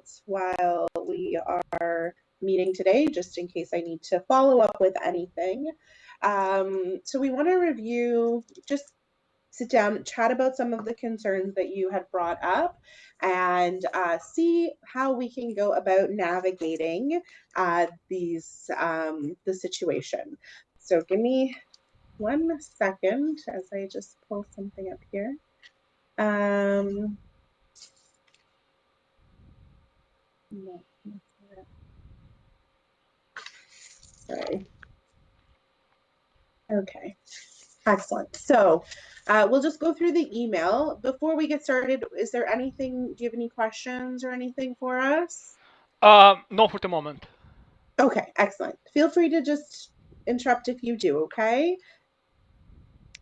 notes while we are meeting today, just in case I need to follow up with anything. So we want to review, just sit down, chat about some of the concerns that you had brought up, and see how we can go about navigating the situation. So give me 1 second as I just pull something up here. No, sorry. Okay, excellent. So we'll just go through the email. Before we get started, is there anything, do you have any questions or anything for us? No, for the moment. Okay, excellent. Feel free to just interrupt if you do, okay?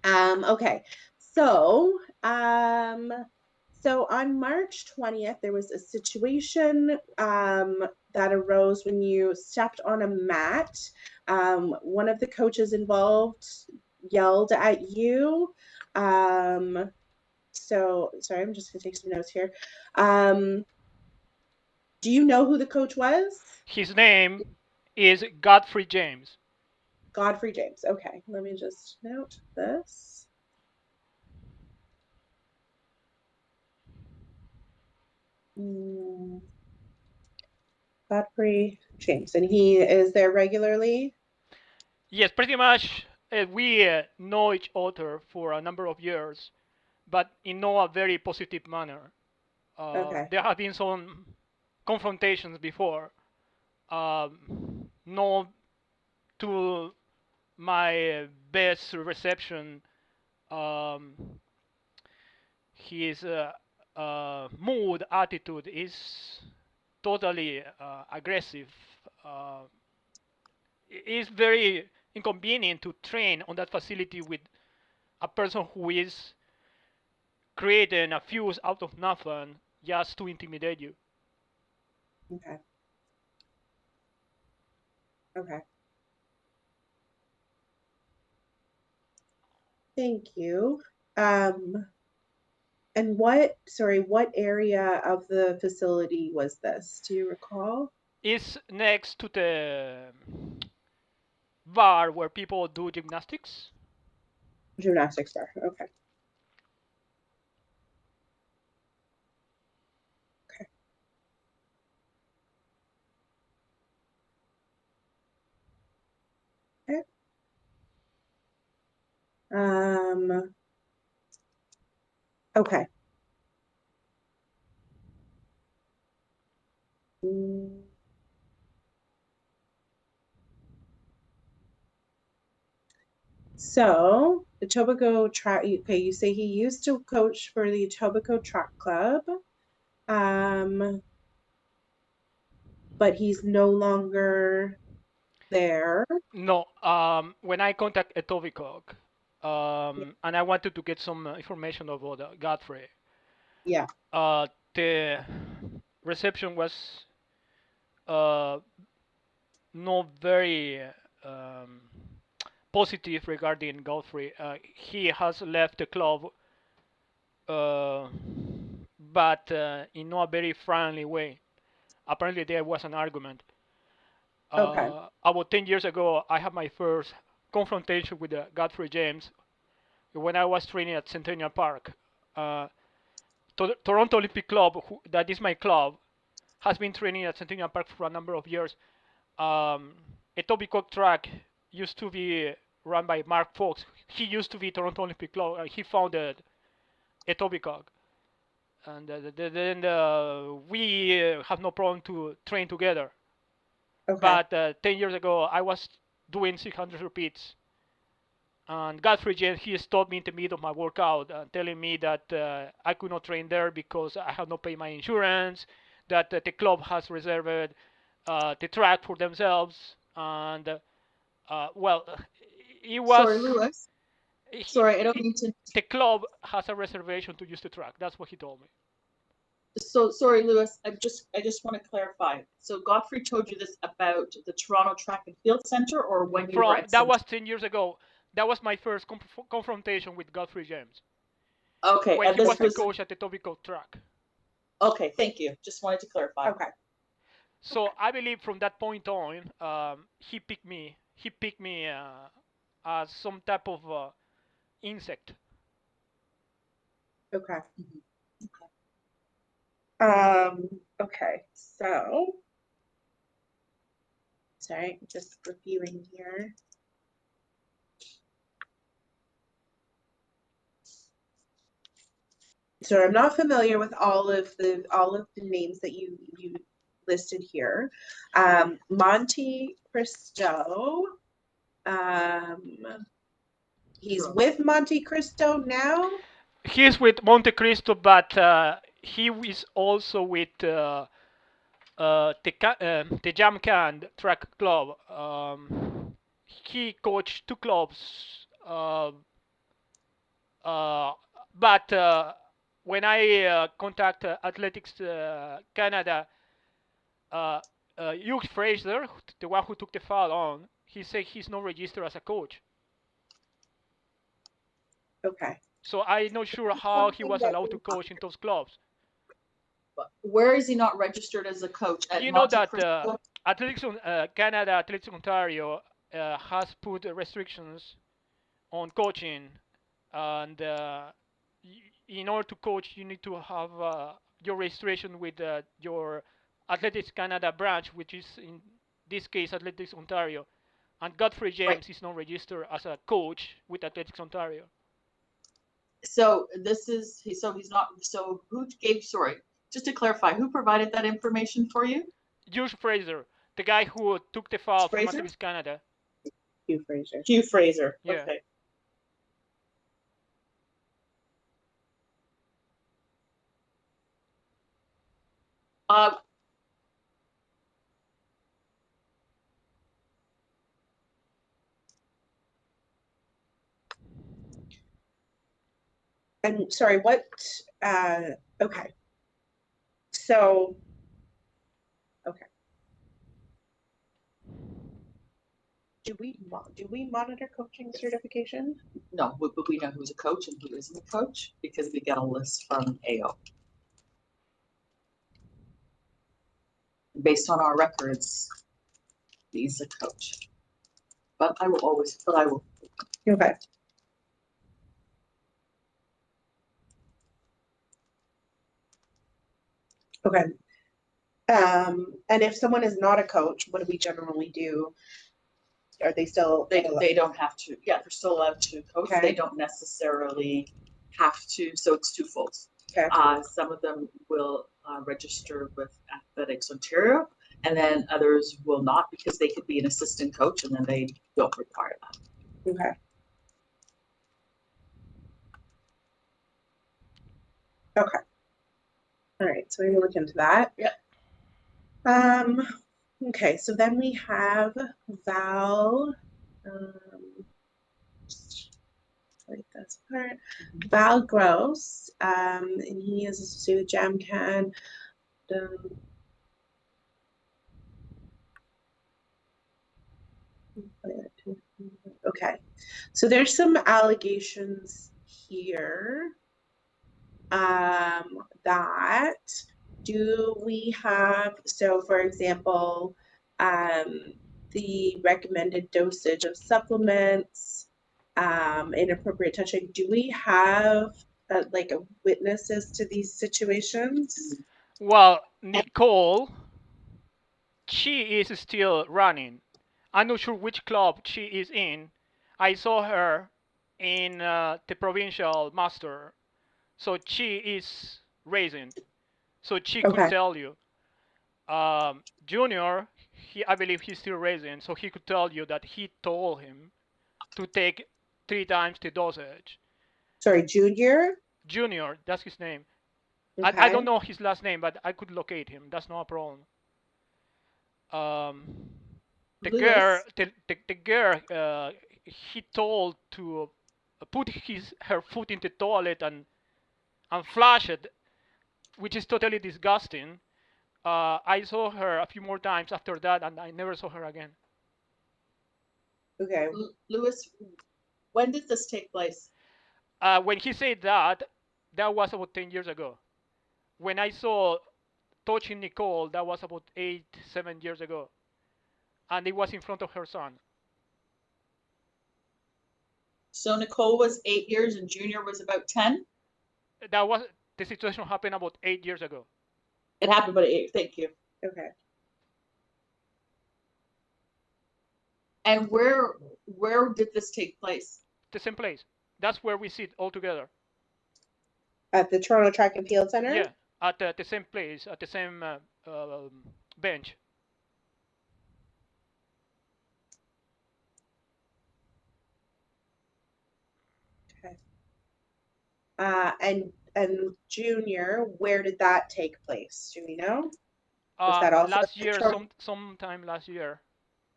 Okay, so on March 20th, there was a situation that arose when you stepped on a mat. One of the coaches involved yelled at you. So sorry, I'm just gonna take some notes here. Do you know who the coach was? His name is Godfrey James. Godfrey James. Okay, let me just note this. Godfrey James, and he is there regularly? Yes, pretty much. We know each other for a number of years, but in no a very positive manner. Okay. There have been some confrontations before. No, to my best reception, um, his mood, attitude is totally aggressive. Uh, it's very inconvenient to train on that facility with a person who is creating a fuse out of nothing just to intimidate you. Okay. Okay. Thank you. And what area of the facility was this? Do you recall? It's next to the bar where people do gymnastics. Gymnastics bar. Okay. Okay. Okay. Okay. So the Etobicoke track. Okay, you say he used to coach for the Etobicoke Track Club, but he's no longer there. No, when I contact Etobicoke, and I wanted to get some information about Godfrey, Yeah. the reception was uh, not very um, positive regarding Godfrey. He has left the club, uh, but in not a very friendly way. Apparently, there was an argument. Okay. About 10 years ago, I had my first confrontation with Godfrey James when I was training at Centennial Park. Uh, Toronto Olympic Club, that is my club, has been training at Centennial Park for a number of years. Etobicoke Track used to be run by Mark Fox. He used to be Toronto Olympic Club. He founded Etobicoke. And then we have no problem to train together. Okay. But 10 years ago, I was doing 600 repeats. And Godfrey James, he stopped me in the middle of my workout, telling me that I could not train there because I have not paid my insurance, that the club has reserved the track for themselves, and well, it was Sorry, Lewis. Sorry, I don't mean to. the club has a reservation to use the track. That's what he told me. So sorry, Lewis. I just want to clarify. So Godfrey told you this about the Toronto Track and Field Center, or when you were at That was 10 years ago. That was my first confrontation with Godfrey James. Okay, When and he this was the coach at the Etobicoke Track. Okay, thank you. Just wanted to clarify. Okay. So I believe from that point on, he picked me. He picked me as some type of insect. Okay. Mhm. Okay. So, sorry, just reviewing here. So I'm not familiar with all of the names that you listed here. Monte Cristo. He's Sure. with Monte Cristo now. He's with Monte Cristo, but he is also with the Jamcan Track Club. He coached two clubs, uh, but when I contact Athletics Canada, uh, Hugh Fraser, the one who took the foul on, he said he's not registered as a coach. Okay. So I'm not sure how he Something was that allowed to we coach in those clubs. But where is he not registered as a coach? At You know Monte that Cristo? Canada, Athletics Ontario has put restrictions on coaching, and in order to coach, you need to have your registration with your Athletics Canada branch, which is in this case Athletics Ontario. And Godfrey Right. James is not registered as a coach with Athletics Ontario. So this is so he's not. So who gave? Sorry, just to clarify, who provided that information for you? Hugh Fraser, the guy who took the foul from Fraser? Athletics Canada. Hugh Fraser. Hugh Fraser. Yeah. Okay. Uh, I'm sorry, what, okay. So, okay. Do we monitor coaching certification? no, but we know who's a coach and who isn't a coach because we get a list from AO. Based on our records, he's a coach. But I will. Okay. Okay. And if someone is not a coach, what do we generally do? Are they still? They don't have to. Yeah, they're still allowed to coach. Okay. They don't necessarily have to. So it's twofold. Okay. Some of them will register with Athletics Ontario, and then others will not because they could be an assistant coach, and then they don't require that. Okay. Okay. All right. So we're gonna look into that. Yeah. Okay. So then we have Val. Like this part. Val Gross. And he is associated with JamCan. Okay. So there's some allegations here. That do we have, so for example, the recommended dosage of supplements, inappropriate touching, do we have like a witnesses to these situations? Well, Nicole, she is still running. I'm not sure which club she is in. I saw her in the provincial master, so she is racing. So she could Okay. tell you. Junior, I believe he's still racing, so he could tell you that he told him to take 3 times the dosage. Sorry, Junior? Junior, that's his name. I Okay. don't know his last name, but I could locate him. That's no problem. The girl, Lewis, the girl, he told to put her foot in the toilet and flush it, which is totally disgusting. I saw her a few more times after that, and I never saw her again. Okay. Lewis, when did this take place? When he said that, that was about 10 years ago. When I saw touching Nicole, that was about 7 years ago, and it was in front of her son. So Nicole was 8 years and Junior was about 10? That was the situation happened about 8 years ago. It happened about 8. Thank you. Okay. And where did this take place? The same place. That's where we sit all together. At the Toronto Track and Field Center? Yeah, at the same place, at the same bench. Okay. And Junior, where did that take place? Do we know? Was that also Last year, sometime last year,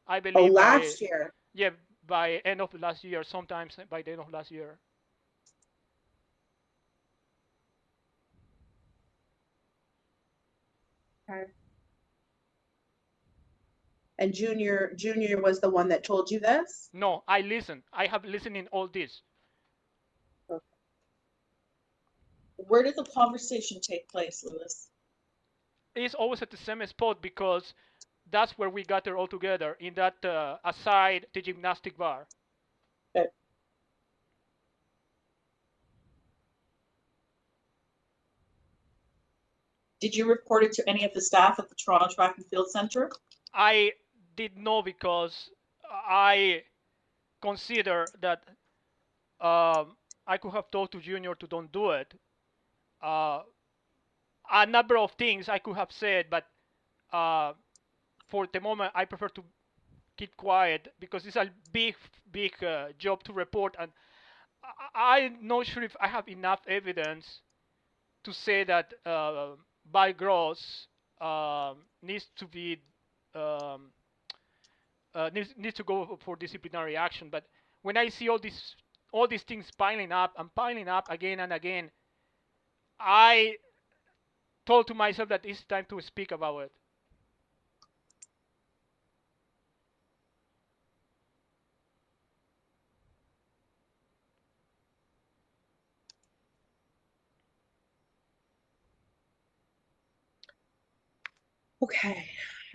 I Oh, believe last year. Yeah, by end of last year, sometimes by the end of last year. Okay. And Junior was the one that told you this? No, I listen. I have listened in all this. Okay. Where did the conversation take place, Lewis? It's always at the same spot because that's where we gather all together in that aside the gymnastic bar. Okay. Did you report it to any of the staff at the Toronto Track and Field Center? I did know because I consider that I could have told to Junior to don't do it. A number of things I could have said, but for the moment I prefer to keep quiet because it's a big job to report, and I'm not sure if I have enough evidence to say that Val Gross needs to be needs to go for disciplinary action. But when I see all these things piling up and piling up again and again, I told to myself that it's time to speak about it. Okay.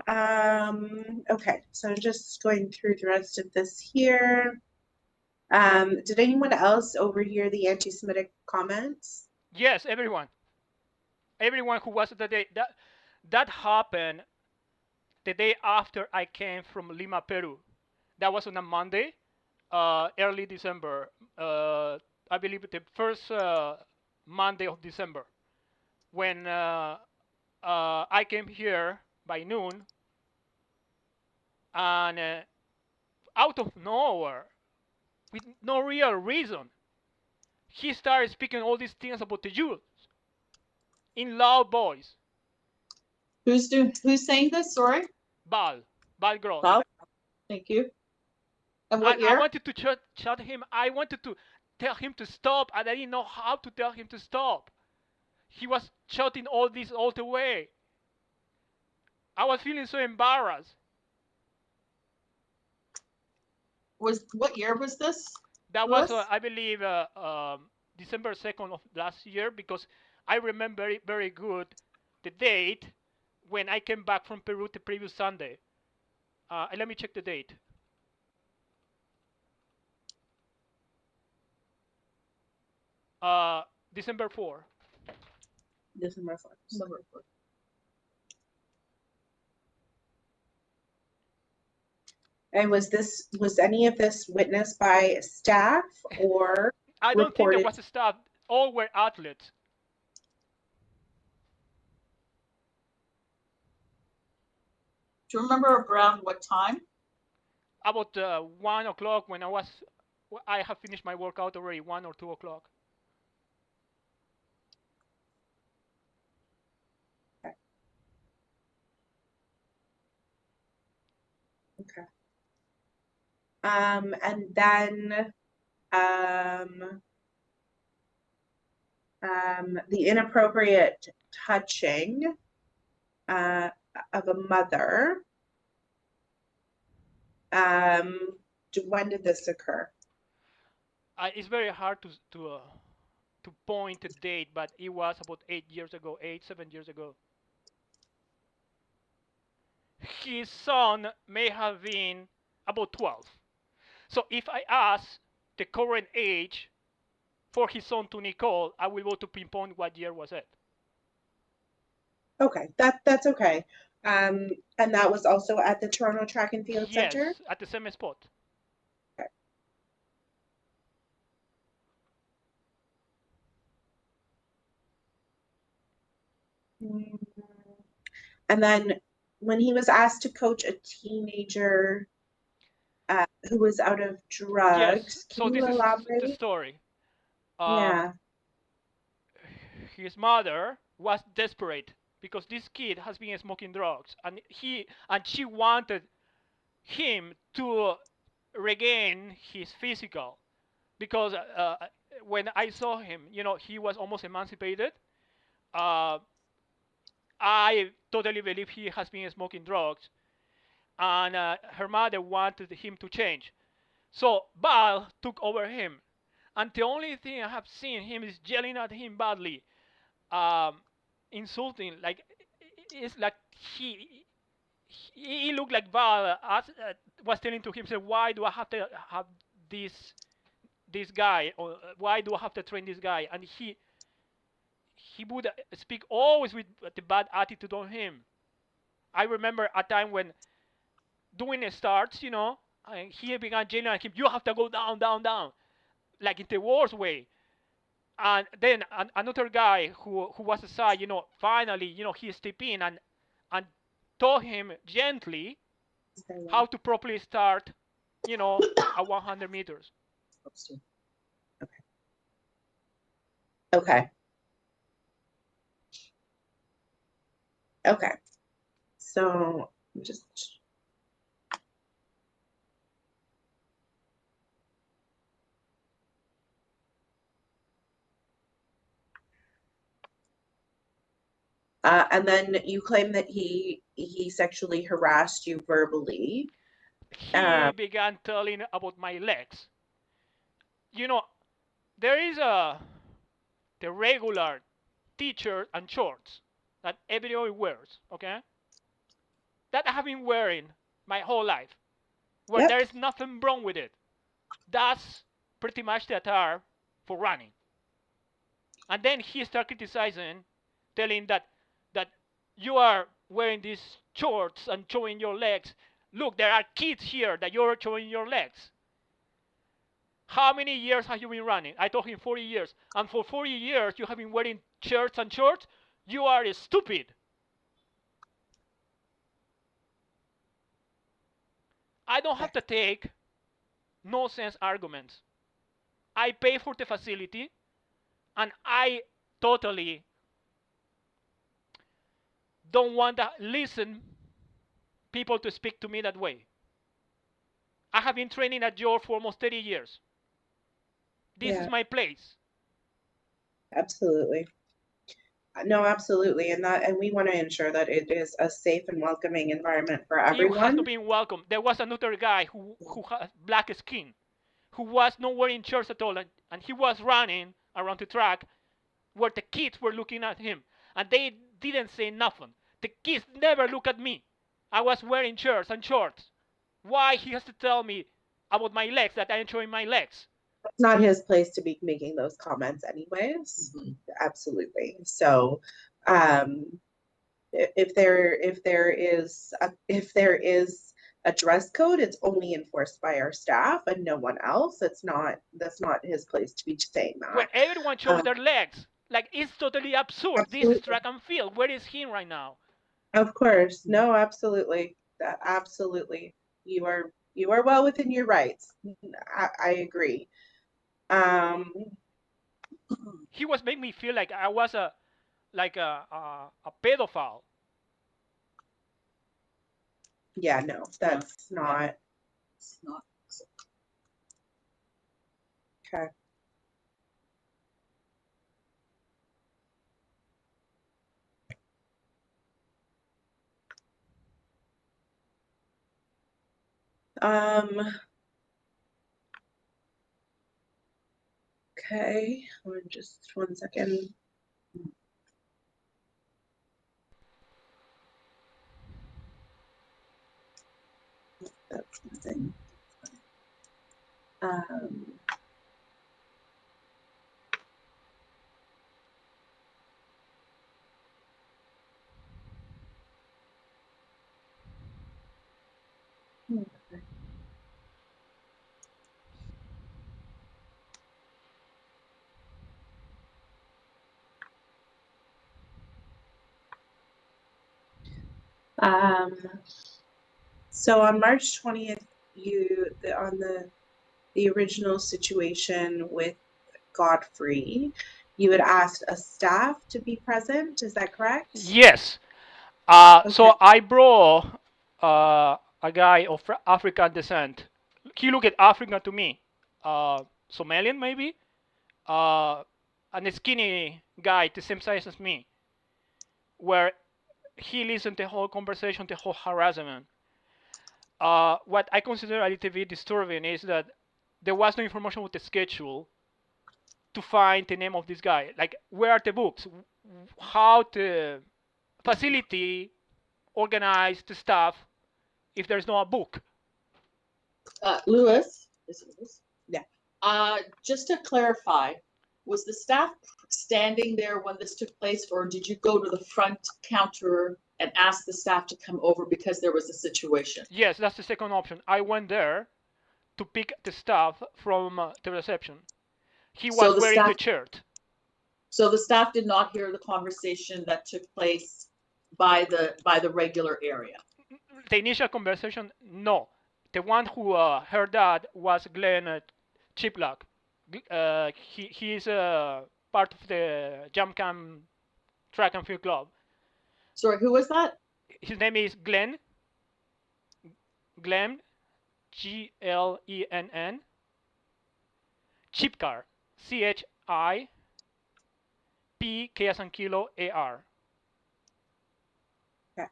Okay, so I'm just going through the rest of this here. Did anyone else overhear the anti-Semitic comments? Yes, everyone who was the day that happened the day after I came from Lima, Peru. That was on a Monday, early December. I believe the first Monday of December, when I came here by noon, and out of nowhere, with no real reason, he started speaking all these things about the Jews in loud voice. Who's saying this? Sorry. Val Gross. Val. Thank you. And what year? I wanted to shut him. I wanted to tell him to stop, and I didn't know how to tell him to stop. He was shouting all this all the way. I was feeling so embarrassed. What year was this? That was, I believe, December 2nd of last year, because I remember very, very good the date when I came back from Peru the previous Sunday. Let me check the date. December 4. December 4th. December 4th. And was any of this witnessed by staff or I don't think there reported? was a staff. All were athletes. Do you remember around what time? About 1 o'clock, when I have finished my workout already, 1 or 2 o'clock. Okay. And then the inappropriate touching of a mother. When did this occur? It's very hard to to point a date, but it was about 8 years ago, 7 years ago. His son may have been about 12. So if I ask the current age for his son to Nicole, I will be able to pinpoint what year was it. Okay, that's okay. And that was also at the Toronto Track and Field Center? Yes, at the same spot. Okay. And then when he was asked to coach a teenager who was out of Yes, drugs, so can you this is the elaborate? story. Um, Yeah. his mother was desperate because this kid has been smoking drugs, and she wanted him to regain his physical, because when I saw him, he was almost emancipated. uh, I totally believe he has been smoking drugs, and her mother wanted him to change. So Val took over him, and the only thing I have seen him is yelling at him badly, um, insulting. Like, it's like he looked like Val was telling to himself, "Why do I have to have this guy? Or why do I have to train this guy?" And he would speak always with the bad attitude on him. I remember a time when doing starts, and he began yelling at him, "You have to go down, down, down," like in the worst way. And then another guy who was aside, finally, he stepped in and taught him gently how to properly start, at 100 meters. Okay. Okay. So just and then you claim that he sexually harassed you verbally. He began telling about my legs. There is the regular t-shirt and shorts that everybody wears, okay? That I have been wearing my whole life, where Yep. there is nothing wrong with it. That's pretty much the attire for running. And then he started criticizing, telling that you are wearing these shorts and showing your legs. Look, there are kids here that you're showing your legs. How many years have you been running? I told him 40 years. And for 40 years you have been wearing shirts and shorts? You are stupid. I don't have to take no-sense arguments. I pay for the facility, and I totally don't want to listen people to speak to me that way. I have been training at George for almost 30 years. This is my place. Absolutely. No, absolutely. And we want to ensure that it is a safe and welcoming environment for It has everyone. to be welcome. There was another guy who has black skin, who was not wearing shirts at all, and he was running around the track where the kids were looking at him, and they didn't say nothing. The kids never look at me. I was wearing shirts and shorts. Why he has to tell me about my legs, that I am showing my legs? It's not his place to be making those comments anyways. Mm-hmm. Absolutely. So if there is a dress code, it's only enforced by our staff and no one else. That's not his place to be saying that. Where everyone shows their legs. Like, it's totally absurd. Absolutely. This is track and field. Where is he right now? Of course. No, absolutely. Absolutely. You are well within your rights. I agree. He was making me feel like I was a pedophile. Yeah, no, that's not. It's not. Okay. Okay, just 1 second. That's something. Okay. So on March 20th, on the original situation with Godfrey, you had asked a staff to be present. Is that correct? Yes. Okay. So I brought a guy of African descent. He looked African to me. Somalian maybe. And a skinny guy, the same size as me. Where he listened to the whole conversation, the whole harassment. What I consider a little bit disturbing is that there was no information with the schedule to find the name of this guy. Like, where are the books? How the facility organize the staff if there's no a book? Lewis, is it Lewis? Yeah. Just to clarify, was the staff standing there when this took place, or did you go to the front counter and ask the staff to come over because there was a situation? Yes, that's the second option. I went there to pick the staff from the reception. He was wearing the shirt. So the staff did not hear the conversation that took place by the regular area. The initial conversation, no. The one who heard that was Glenn Chiplock. He is part of the Jam Camp Track and Field Club. Sorry, who was that? His name is Glenn. Glenn, Glenn. Chipcar, Chipk as in kilo AR. Okay.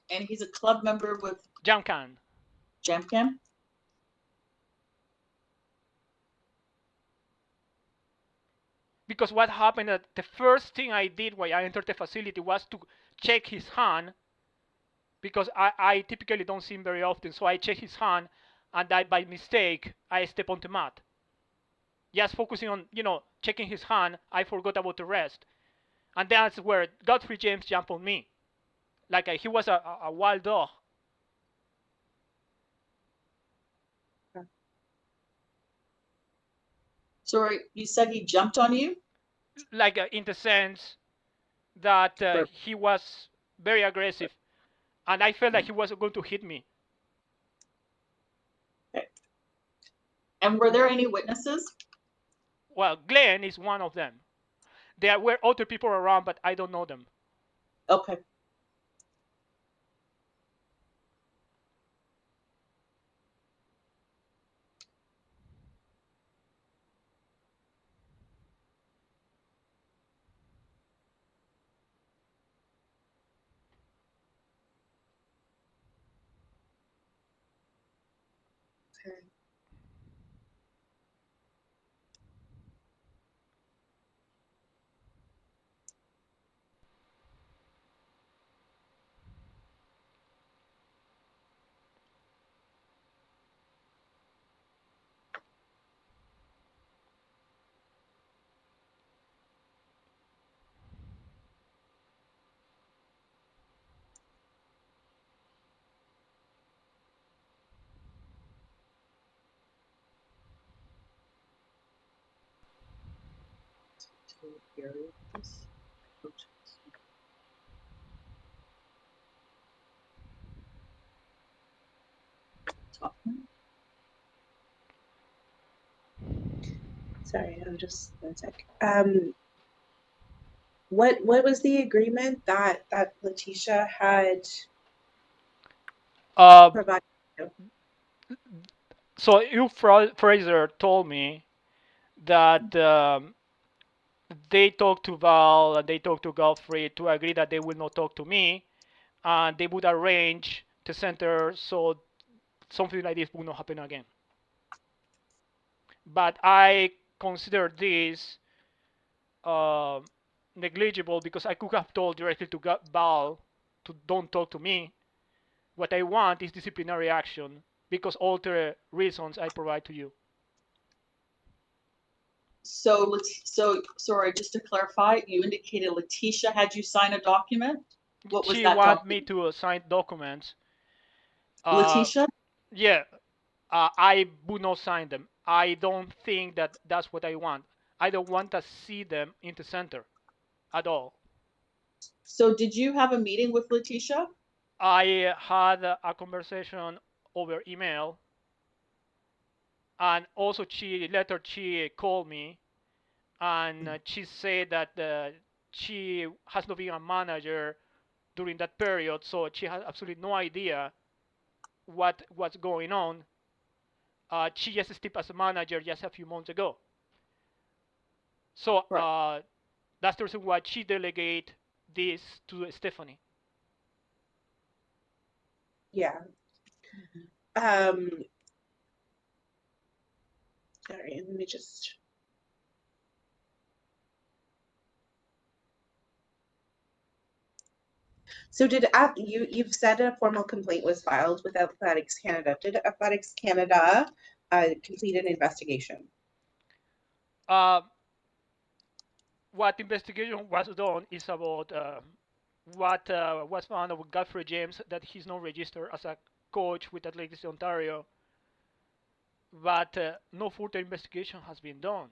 And he's a club member with Jam Camp. Jam Camp? Because what happened, the first thing I did when I entered the facility was to check his hand, because I typically don't see him very often, so I check his hand, and by mistake I step on the mat. Just focusing on, checking his hand, I forgot about the rest. And that's where Godfrey James jumped on me. Like he was a wild dog. Sorry, you said he jumped on you? Like in the sense that he was very aggressive. And I felt like he was going to hit me. Okay. And were there any witnesses? Well, Glenn is one of them. There were other people around, but I don't know them. Okay. Okay. Sorry, I'm just 1 sec. What was the agreement that Letitia had provided? So you Fraser told me that they talked to Val and they talked to Godfrey to agree that they will not talk to me, and they would arrange the center so something like this would not happen again. but I consider this uh, negligible because I could have told directly to Val to don't talk to me. What I want is disciplinary action because all the reasons I provide to you. So sorry, just to clarify, you indicated Letitia had you sign a document? What was She that want me document? to sign documents. Uh, Letitia? yeah, I would not sign them. I don't think that that's what I want. I don't want to see them in the center at all. So did you have a meeting with Letitia? I had a conversation over email, and also she called me, and she said that she has not been a manager during that period, so she has absolutely no idea what's going on. She just stepped as a manager just a few months ago, so Right. that's the reason why she delegate this to Stephanie. Yeah. Um, sorry, let me just. So you've said a formal complaint was filed with Athletics Canada. Did Athletics Canada complete an investigation? Uh, what investigation was done is about what was found with Godfrey James, that he's not registered as a coach with Athletics Ontario, but no further investigation has been done.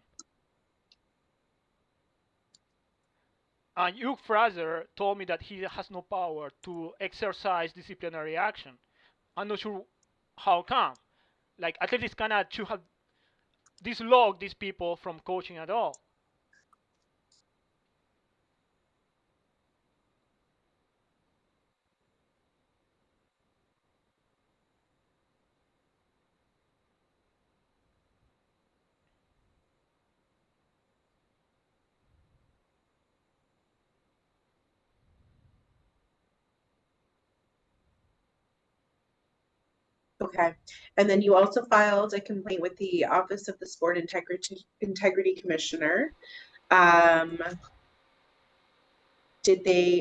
And Hugh Fraser told me that he has no power to exercise disciplinary action. I'm not sure how come. Like Athletics Canada should have dislodged these people from coaching at all. Okay. And then you also filed a complaint with the Office of the Sport Integrity Commissioner. Um,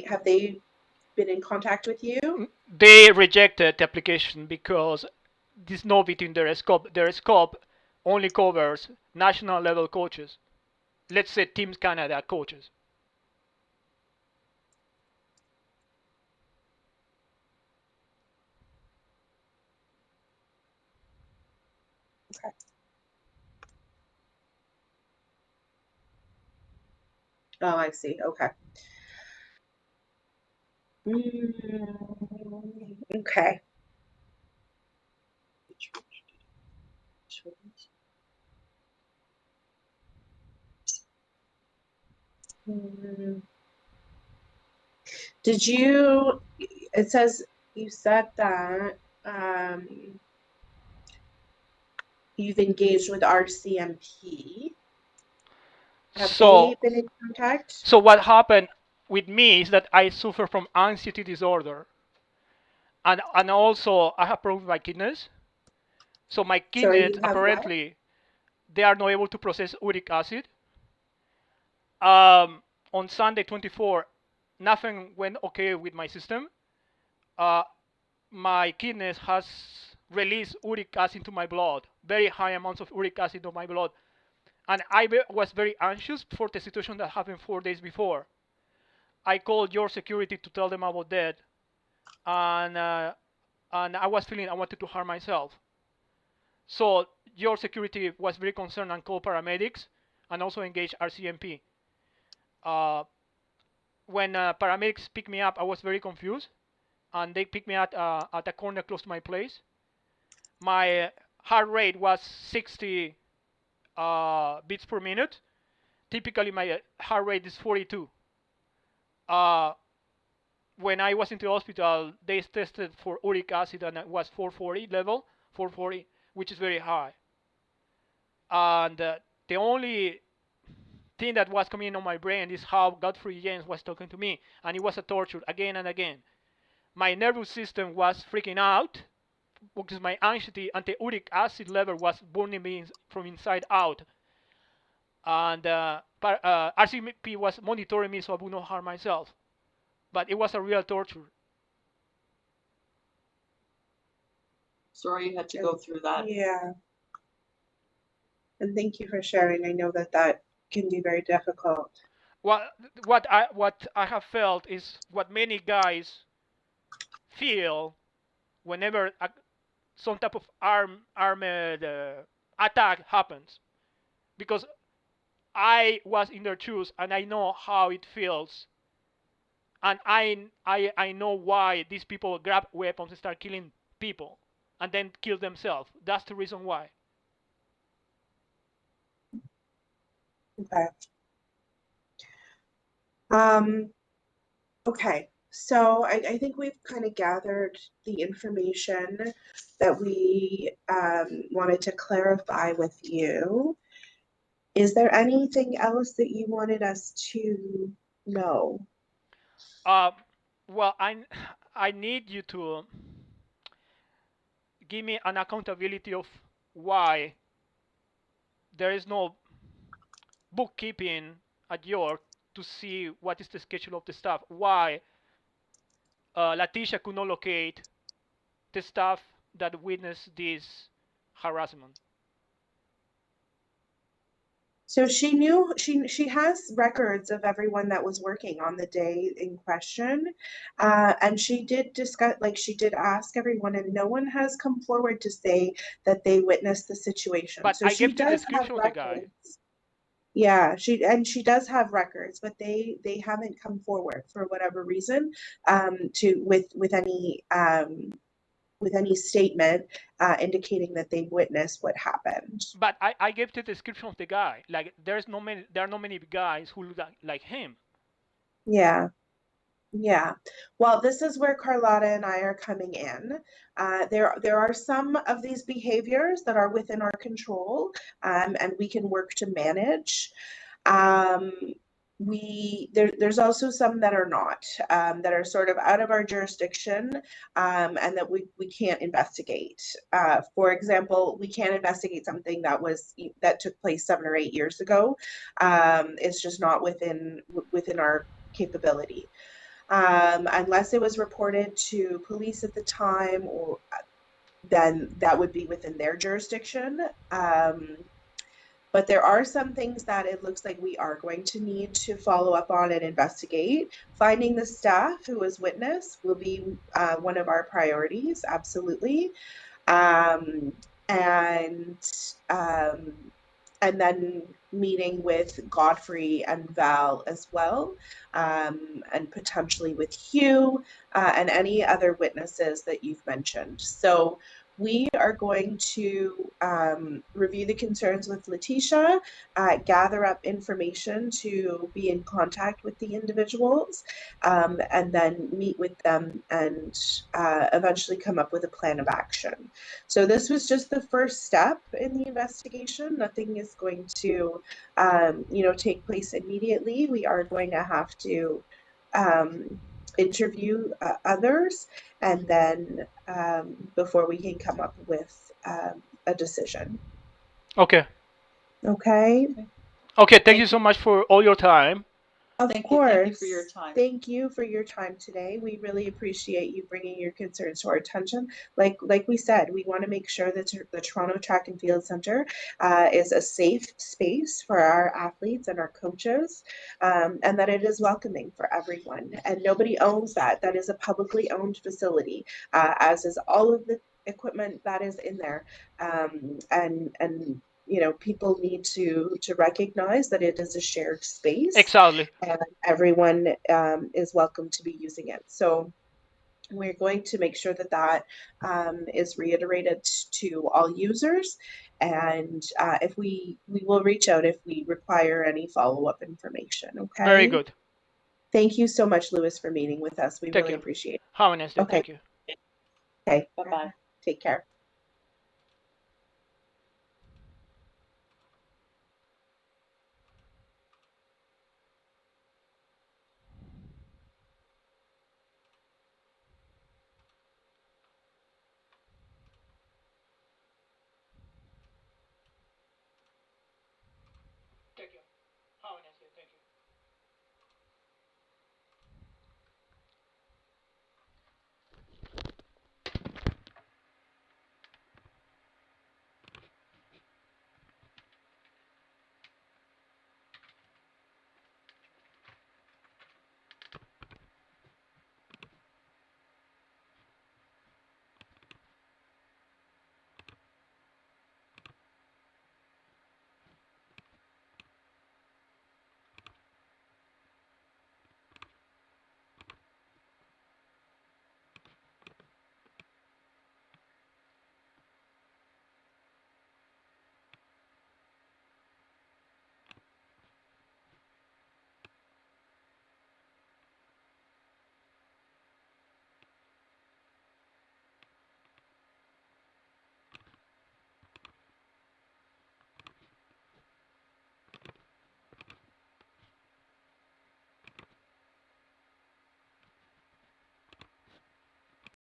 have they been in contact with you? They rejected the application because this not within their scope. Their scope only covers national level coaches. Let's say Team Canada coaches. Okay. Oh, I see. Okay. Okay. Mm. Did you, it says you said that you've engaged with RCMP. Have So, they been in contact? so what happened with me is that I suffer from anxiety disorder, and also I have problems with my kidneys. So my Sorry, kidneys you have what? apparently they are not able to process uric acid. Um, on Sunday 24, nothing went okay with my system. Uh, my kidneys has released uric acid into my blood, very high amounts of uric acid into my blood, and I was very anxious for the situation that happened 4 days before. I called your security to tell them about that, and I was feeling I wanted to harm myself. So your security was very concerned and called paramedics, and also engaged RCMP. Uh, when paramedics picked me up, I was very confused, and they picked me up at a corner close to my place. My heart rate was 60 beats per minute. Typically, my heart rate is 42. Uh, when I was in the hospital, they tested for uric acid and it was 440 level, 440, which is very high. And the only thing that was coming on my brain is how Godfrey James was talking to me, and it was a torture again and again. My nervous system was freaking out because my anxiety and the uric acid level was burning me from inside out, and RCMP was monitoring me so I would not harm myself. But it was a real torture. Sorry you had to go through that. Yeah. And thank you for sharing. I know that that can be very difficult. What I have felt is what many guys feel whenever some type of armed attack happens, because I was in their shoes and I know how it feels, and I know why these people grab weapons and start killing people and then kill themselves. That's the reason why. Okay. Okay. So I think we've kind of gathered the information that we wanted to clarify with you. Is there anything else that you wanted us to know? Uh, well, I need you to give me an accountability of why there is no bookkeeping at York to see what is the schedule of the staff. Why Leticia could not locate the staff that witnessed this harassment. So she knew she has records of everyone that was working on the day in question, and she did discuss, like she did ask everyone, and no one has come forward to say that they witnessed the situation. But So I she gave the does have description of the guy. records. Yeah, she does have records, but they haven't come forward for whatever reason to with any statement indicating that they witnessed what happened. But I gave the description of the guy. Like there are not many guys who look like him. Yeah. Yeah. Well, this is where Carlotta and I are coming in. There are some of these behaviors that are within our control, and we can work to manage. Um, there's also some that are not, that are sort of out of our jurisdiction, and that we can't investigate. For example, we can't investigate something that took place 7 or 8 years ago. It's just not within our capability. Unless it was reported to police at the time, or then that would be within their jurisdiction. But there are some things that it looks like we are going to need to follow up on and investigate. Finding the staff who was witness will be one of our priorities, absolutely. Um, and um, and then meeting with Godfrey and Val as well, and potentially with Hugh and any other witnesses that you've mentioned. So we are going to review the concerns with Leticia, gather up information to be in contact with the individuals, and then meet with them and eventually come up with a plan of action. So this was just the first step in the investigation. Nothing is going to, take place immediately. We are going to have to interview others, and then before we can come up with a decision. Okay. Okay. Okay. Thank you so much for all your time. Of Thank course. you for your time. Thank you for your time today. We really appreciate you bringing your concerns to our attention. Like we said, we want to make sure that the Toronto Track and Field Center is a safe space for our athletes and our coaches, and that it is welcoming for everyone. And nobody owns that. That is a publicly owned facility, as is all of the equipment that is in there. And people need to recognize that it is a shared space. Exactly. And everyone is welcome to be using it. So we're going to make sure that is reiterated to all users. And if we will reach out if we require any follow-up information. Okay. Very good. Thank you so much, Louis, for meeting with us. We really appreciate it. Have a nice day. Okay. Thank you. Okay. Bye-bye. Take care.